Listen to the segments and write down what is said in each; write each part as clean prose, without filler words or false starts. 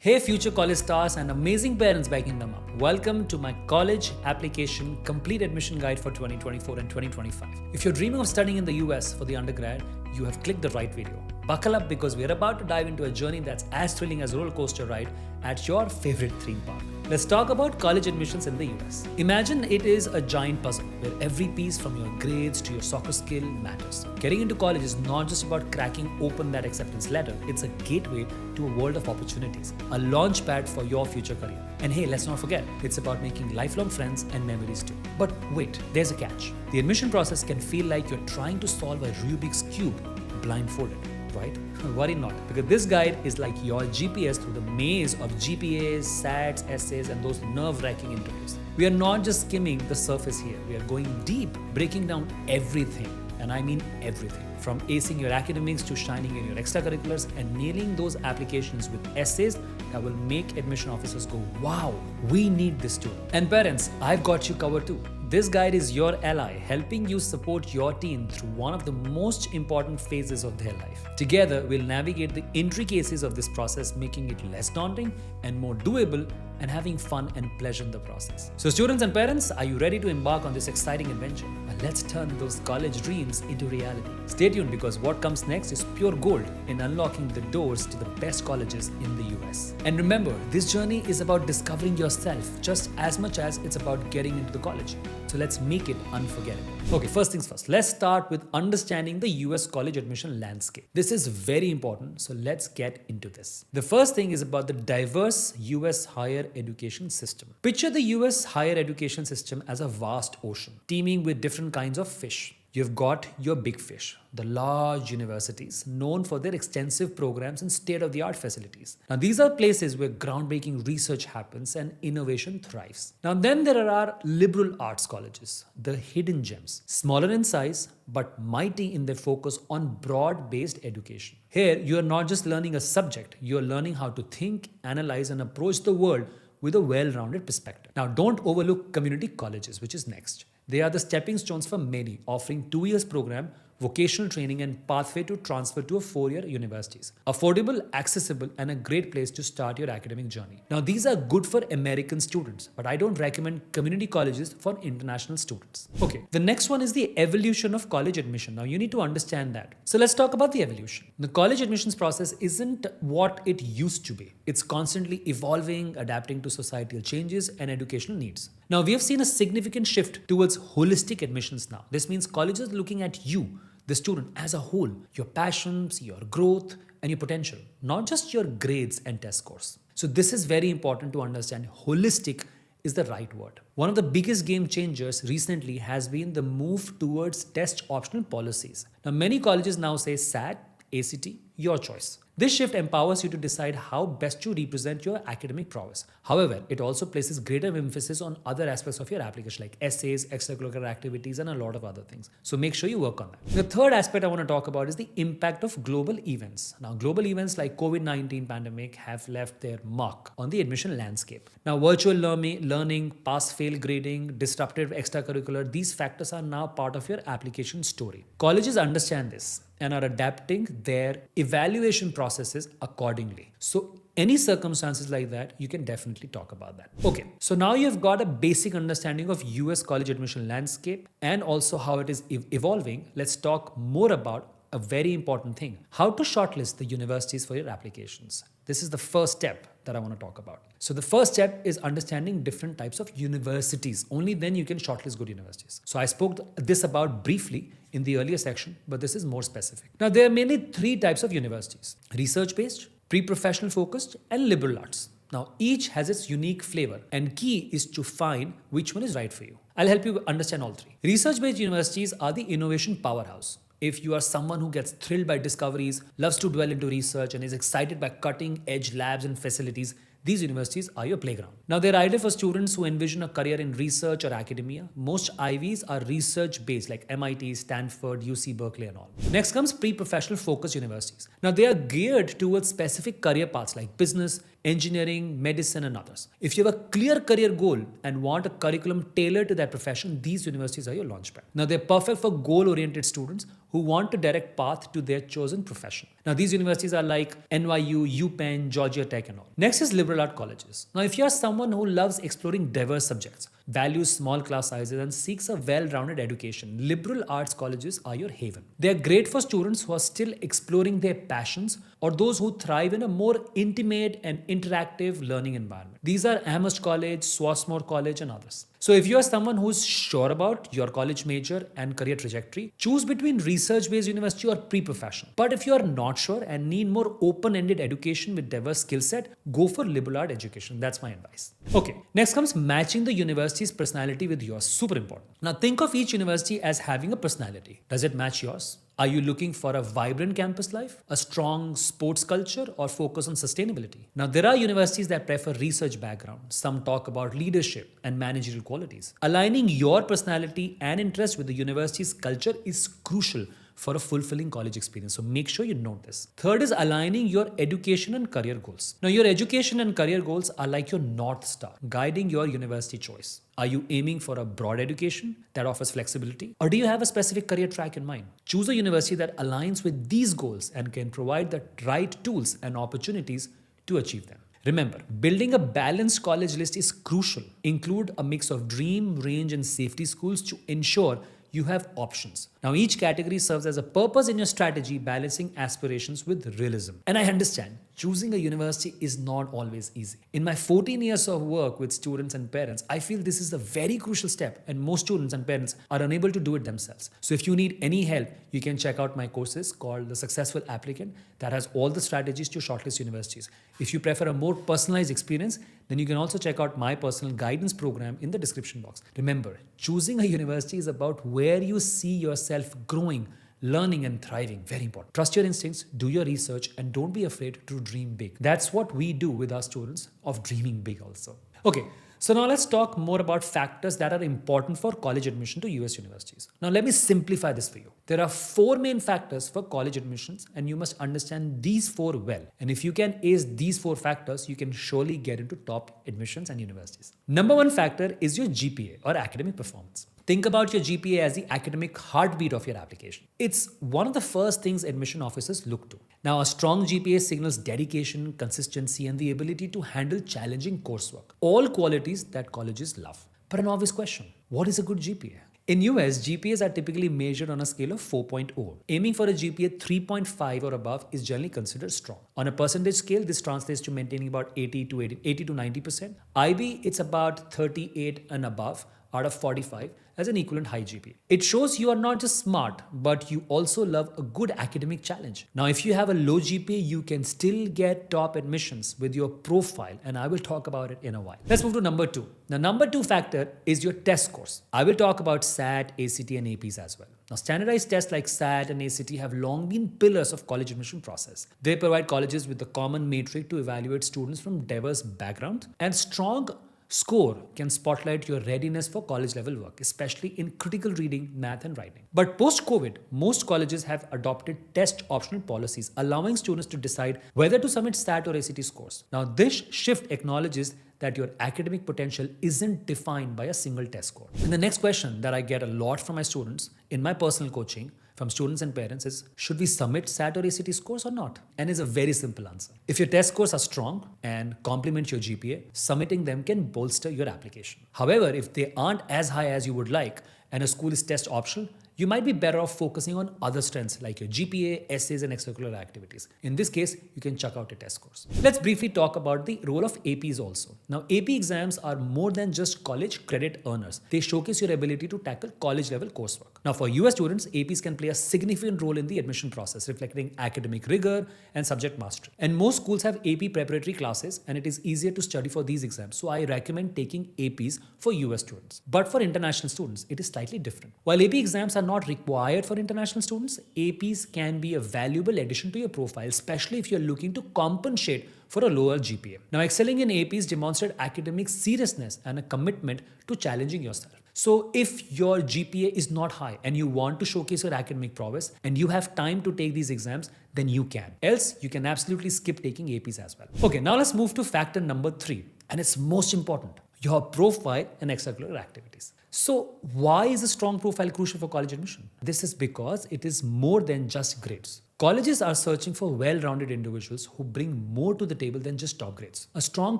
Hey future college stars and amazing parents backing them up. Welcome to my college application complete admission guide for 2024 and 2025. If you're dreaming of studying in the US for the undergrad, you have clicked the right video. Buckle up because we're about to dive into a journey that's as thrilling as a roller coaster ride at your favorite theme park. Let's talk about college admissions in the US. Imagine it is a giant puzzle where every piece from your grades to your soccer skill matters. Getting into college is not just about cracking open that acceptance letter, it's a gateway to a world of opportunities, a launch pad for your future career. And hey, let's not forget, it's about making lifelong friends and memories too. But wait, there's a catch. The admission process can feel like you're trying to solve a Rubik's Cube blindfolded. Right? Worry not, because this guide is like your GPS through the maze of GPAs, SATs, essays, and those nerve-wracking interviews. We are not just skimming the surface here. We are going deep, breaking down everything, and I mean everything. From acing your academics to shining in your extracurriculars and nailing those applications with essays that will make admission officers go, wow, we need this too. And parents, I've got you covered too. This guide is your ally, helping you support your teen through one of the most important phases of their life. Together, we'll navigate the intricacies of this process, making it less daunting and more doable, and having fun and pleasure in the process. So students and parents, are you ready to embark on this exciting adventure? Well, let's turn those college dreams into reality. Stay tuned because what comes next is pure gold in unlocking the doors to the best colleges in the US. And remember, this journey is about discovering yourself just as much as it's about getting into the college. So let's make it unforgettable. Okay, first things first, let's start with understanding the US college admission landscape. This is very important, so let's get into this. The first thing is about the diverse US higher education system. Picture the US higher education system as a vast ocean, teeming with different kinds of fish. You've got your big fish, the large universities known for their extensive programs and state-of-the-art facilities. Now, these are places where groundbreaking research happens and innovation thrives. Now, then there are liberal arts colleges, the hidden gems, smaller in size but mighty in their focus on broad-based education. Here, you are not just learning a subject, you are learning how to think, analyze, and approach the world with a well-rounded perspective. Now, don't overlook community colleges, which is next. They are the stepping stones for many, offering 2 years program, vocational training, and pathway to transfer to a 4-year universities. Affordable, accessible, and a great place to start your academic journey. Now, these are good for American students, but I don't recommend community colleges for international students. Okay, the next one is the evolution of college admission. Now, you need to understand that. So let's talk about the evolution. The college admissions process isn't what it used to be. It's constantly evolving, adapting to societal changes and educational needs. Now, we have seen a significant shift towards holistic admissions now. This means colleges are looking at you, the student, as a whole, your passions, your growth, and your potential, not just your grades and test scores. So this is very important to understand. Holistic is the right word. One of the biggest game changers recently has been the move towards test optional policies. Now, many colleges now say SAT, ACT, your choice. This shift empowers you to decide how best to represent your academic prowess. However, it also places greater emphasis on other aspects of your application like essays, extracurricular activities, and a lot of other things. So make sure you work on that. The third aspect I want to talk about is the impact of global events. Now, global events like COVID-19 pandemic have left their mark on the admission landscape. Now, virtual learning, pass-fail grading, disruptive extracurricular, these factors are now part of your application story. Colleges understand this and are adapting their evaluation processes accordingly. So any circumstances like that, you can definitely talk about that. Okay, so now you've got a basic understanding of US college admission landscape and also how it is evolving. Let's talk more about a very important thing, how to shortlist the universities for your applications. This is the first step that I want to talk about. So the first step is understanding different types of universities. Only then you can shortlist good universities. So I spoke this about briefly in the earlier section, but this is more specific. Now, there are mainly 3 types of universities: research-based, pre-professional focused, and liberal arts. Now, each has its unique flavor, and key is to find which one is right for you. I'll help you understand all 3. Research-based universities are the innovation powerhouse. If you are someone who gets thrilled by discoveries, loves to dwell into research, and is excited by cutting-edge labs and facilities, these universities are your playground. Now, they're ideal for students who envision a career in research or academia. Most Ivies are research-based like MIT, Stanford, UC Berkeley and all. Next comes pre-professional focused universities. Now, they are geared towards specific career paths like business, engineering, medicine, and others. If you have a clear career goal and want a curriculum tailored to that profession, theyese universities are your launchpad. Now, they're perfect for goal-oriented students who want a direct path to their chosen profession. Now, these universities are like NYU, UPenn, Georgia Tech, and all. Next is liberal art colleges. Now, if you are someone who loves exploring diverse subjects, values small class sizes, and seeks a well-rounded education, liberal arts colleges are your haven. They are great for students who are still exploring their passions or those who thrive in a more intimate and interactive learning environment. These are Amherst College, Swarthmore College, and others. So if you are someone who's sure about your college major and career trajectory, choose between research-based university or pre-professional. But if you are not sure and need more open-ended education with diverse skill set, go for liberal art education. That's my advice. Okay, next comes matching the university's personality with yours. Super important. Now think of each university as having a personality. Does it match yours? Are you looking for a vibrant campus life, a strong sports culture, or focus on sustainability? Now, there are universities that prefer research background. Some talk about leadership and managerial qualities. Aligning your personality and interest with the university's culture is crucial for a fulfilling college experience. So make sure you note this. Third is aligning your education and career goals. Now, your education and career goals are like your North Star, guiding your university choice. Are you aiming for a broad education that offers flexibility? Or do you have a specific career track in mind? Choose a university that aligns with these goals and can provide the right tools and opportunities to achieve them. Remember, building a balanced college list is crucial. Include a mix of dream, range, and safety schools to ensure you have options. Now, each category serves as a purpose in your strategy, balancing aspirations with realism. And I understand, choosing a university is not always easy. In my 14 years of work with students and parents, I feel this is a very crucial step, and most students and parents are unable to do it themselves. So if you need any help, you can check out my courses called The Successful Applicant that has all the strategies to shortlist universities. If you prefer a more personalized experience, then you can also check out my personal guidance program in the description box. Remember, choosing a university is about where you see yourself growing, learning, and thriving. Very important. Trust your instincts, do your research, and don't be afraid to dream big. That's what we do with our students of dreaming big also. Okay. So now let's talk more about factors that are important for college admission to US universities. Now let me simplify this for you. There are 4 main factors for college admissions, and you must understand these 4 well. And if you can ace these 4 factors, you can surely get into top admissions and universities. Number 1 factor is your GPA or academic performance. Think about your GPA as the academic heartbeat of your application. It's one of the first things admission officers look to. Now, a strong GPA signals dedication, consistency, and the ability to handle challenging coursework. All qualities that colleges love. But an obvious question, what is a good GPA? In US, GPAs are typically measured on a scale of 4.0. Aiming for a GPA 3.5 or above is generally considered strong. On a percentage scale, this translates to maintaining about 80 to 90%. IB, it's about 38 and above out of 45 as an equivalent high GPA. It shows you are not just smart, but you also love a good academic challenge. Now, if you have a low GPA, you can still get top admissions with your profile, and I will talk about it in a while. Let's move to number 2. The number 2 factor is your test scores. I will talk about SAT, ACT, and APs as well. Now, standardized tests like SAT and ACT have long been pillars of college admission process. They provide colleges with a common metric to evaluate students from diverse backgrounds, and strong score can spotlight your readiness for college level work, especially in critical reading, math, and writing. But post-COVID, most colleges have adopted test optional policies, allowing students to decide whether to submit SAT or ACT scores. Now, this shift acknowledges that your academic potential isn't defined by a single test score. And the next question that I get a lot from my students in my personal coaching from students and parents is, should we submit SAT or ACT scores or not? And it's a very simple answer. If your test scores are strong and complement your GPA, submitting them can bolster your application. However, if they aren't as high as you would like and a school is test optional, you might be better off focusing on other strengths like your GPA, essays, and extracurricular activities. In this case, you can check out your test scores. Let's briefly talk about the role of APs also. Now, AP exams are more than just college credit earners. They showcase your ability to tackle college level coursework. Now, for US students, APs can play a significant role in the admission process, reflecting academic rigor and subject mastery. And most schools have AP preparatory classes, and it is easier to study for these exams. So I recommend taking APs for US students. But for international students, it is slightly different. While AP exams are not required for international students, APs can be a valuable addition to your profile, especially if you're looking to compensate for a lower GPA. Now, excelling in APs demonstrate academic seriousness and a commitment to challenging yourself. So if your GPA is not high and you want to showcase your academic prowess and you have time to take these exams, then you can. Else, you can absolutely skip taking APs as well. Okay, now let's move to factor number 3, and it's most important: your profile and extracurricular activities. So why is a strong profile crucial for college admission? This is because it is more than just grades. Colleges are searching for well-rounded individuals who bring more to the table than just top grades. A strong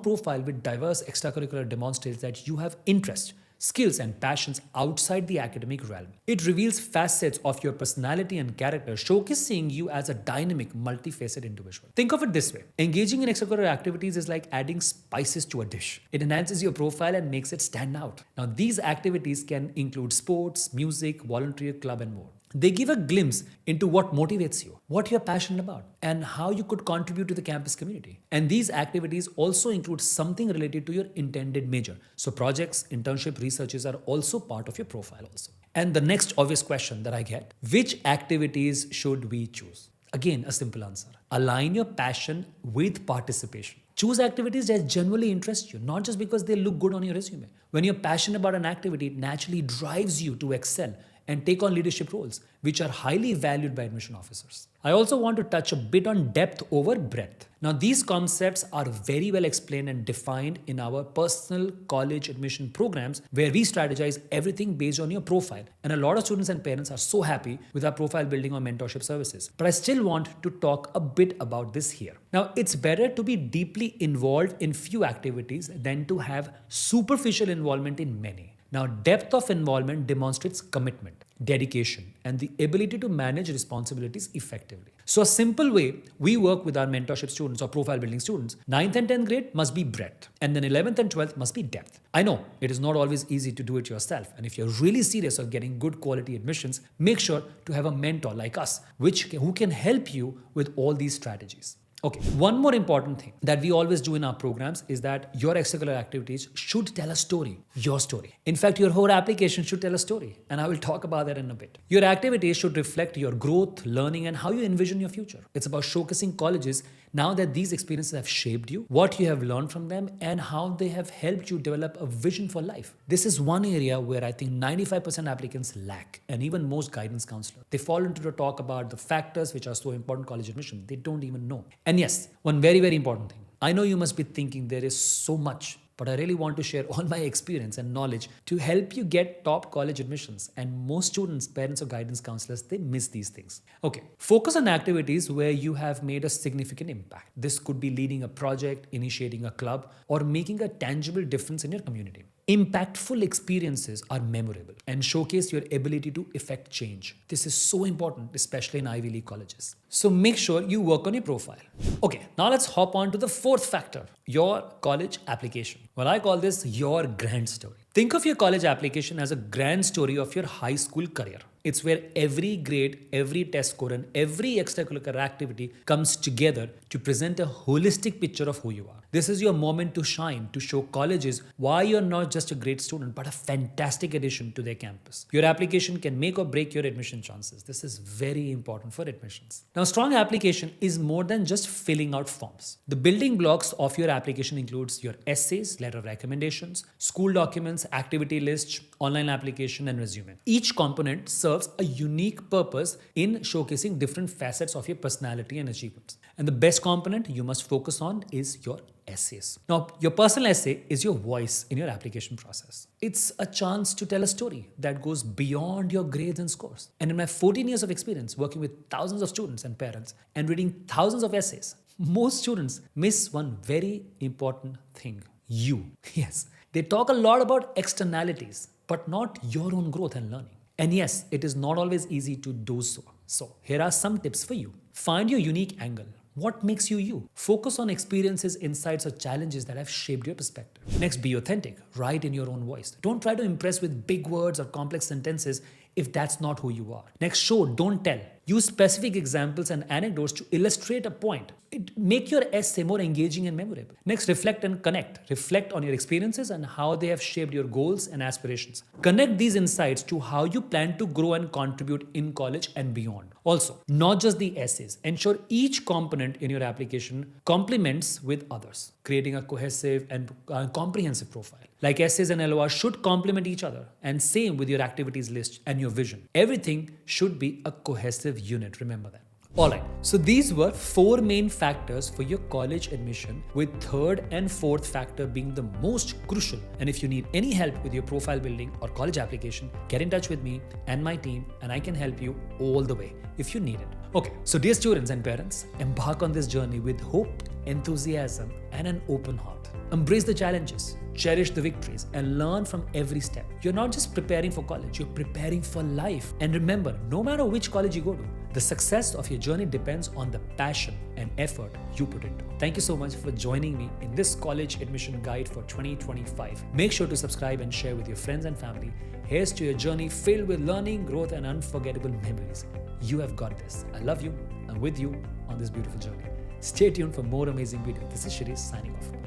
profile with diverse extracurricular demonstrates that you have interest, skills and passions outside the academic realm. It reveals facets of your personality and character, showcasing you as a dynamic, multifaceted individual. Think of it this way: engaging in extracurricular activities is like adding spices to a dish. It enhances your profile and makes it stand out. Now, these activities can include sports, music, volunteer club, and more. They give a glimpse into what motivates you, what you're passionate about, and how you could contribute to the campus community. And these activities also include something related to your intended major. So projects, internship, researches are also part of your profile also. And the next obvious question that I get: which activities should we choose? Again, a simple answer: align your passion with participation. Choose activities that genuinely interest you, not just because they look good on your resume. When you're passionate about an activity, it naturally drives you to excel and take on leadership roles, which are highly valued by admission officers. I also want to touch a bit on depth over breadth. Now, these concepts are very well explained and defined in our personal college admission programs, where we strategize everything based on your profile. And a lot of students and parents are so happy with our profile building or mentorship services. But I still want to talk a bit about this here. Now, it's better to be deeply involved in few activities than to have superficial involvement in many. Now, depth of involvement demonstrates commitment, dedication, and the ability to manage responsibilities effectively. So a simple way we work with our mentorship students or profile building students: 9th and 10th grade must be breadth, and then 11th and 12th must be depth. I know it is not always easy to do it yourself, and if you're really serious of getting good quality admissions, make sure to have a mentor like us, who can help you with all these strategies. Okay, one more important thing that we always do in our programs is that your extracurricular activities should tell a story, your story. In fact, your whole application should tell a story, and I will talk about that in a bit. Your activities should reflect your growth, learning, and how you envision your future. It's about showcasing colleges now that these experiences have shaped you, what you have learned from them, and how they have helped you develop a vision for life. This is one area where I think 95% applicants lack, and even most guidance counselors. They fall into the talk about the factors which are so important college admission. They don't even know. And yes, one very, very important thing. I know you must be thinking there is so much, but I really want to share all my experience and knowledge to help you get top college admissions. And most students, parents, or guidance counselors, they miss these things. Okay, focus on activities where you have made a significant impact. This could be leading a project, initiating a club, or making a tangible difference in your community. Impactful experiences are memorable and showcase your ability to effect change. This is so important, especially in Ivy League colleges. So make sure you work on your profile. Okay, now let's hop on to the fourth factor: your college application. Well, I call this your grand story. Think of your college application as a grand story of your high school career. It's where every grade, every test score, and every extracurricular activity comes together to present a holistic picture of who you are. This is your moment to shine, to show colleges why you're not just a great student, but a fantastic addition to their campus. Your application can make or break your admission chances. This is very important for admissions. Now, strong application is more than just filling out forms. The building blocks of your application includes your essays, letter of recommendations, school documents, activity lists, online application, and resume. Each component serves a unique purpose in showcasing different facets of your personality and achievements. And the best component you must focus on is your essays. Now, your personal essay is your voice in your application process. It's a chance to tell a story that goes beyond your grades and scores. And in my 14 years of experience working with thousands of students and parents and reading thousands of essays, most students miss one very important thing: you. Yes, they talk a lot about externalities, but not your own growth and learning. And yes, it is not always easy to do so. So here are some tips for you. Find your unique angle. What makes you you? Focus on experiences, insights, or challenges that have shaped your perspective. Next, be authentic. Write in your own voice. Don't try to impress with big words or complex sentences if that's not who you are. Next, show, don't tell. Use specific examples and anecdotes to illustrate a point. Make your essay more engaging and memorable. Next, reflect and connect. Reflect on your experiences and how they have shaped your goals and aspirations. Connect these insights to how you plan to grow and contribute in college and beyond. Also, not just the essays. Ensure each component in your application complements with others, creating a cohesive and comprehensive profile. Like essays and LOR should complement each other, and same with your activities list and your vision. Everything should be a cohesive unit. Remember that. Alright, so these were 4 main factors for your college admission, with third and fourth factor being the most crucial. And if you need any help with your profile building or college application, get in touch with me and my team, and I can help you all the way if you need it. Okay, so dear students and parents, embark on this journey with hope, enthusiasm, and an open heart. Embrace the challenges, cherish the victories, and learn from every step. You're not just preparing for college, you're preparing for life. And remember, no matter which college you go to, the success of your journey depends on the passion and effort you put into. Thank you so much for joining me in this college admission guide for 2025. Make sure to subscribe and share with your friends and family. Here's to your journey filled with learning, growth, and unforgettable memories. You have got this. I love you. I'm with you on this beautiful journey. Stay tuned for more amazing videos. This is Shirish signing off. Bye.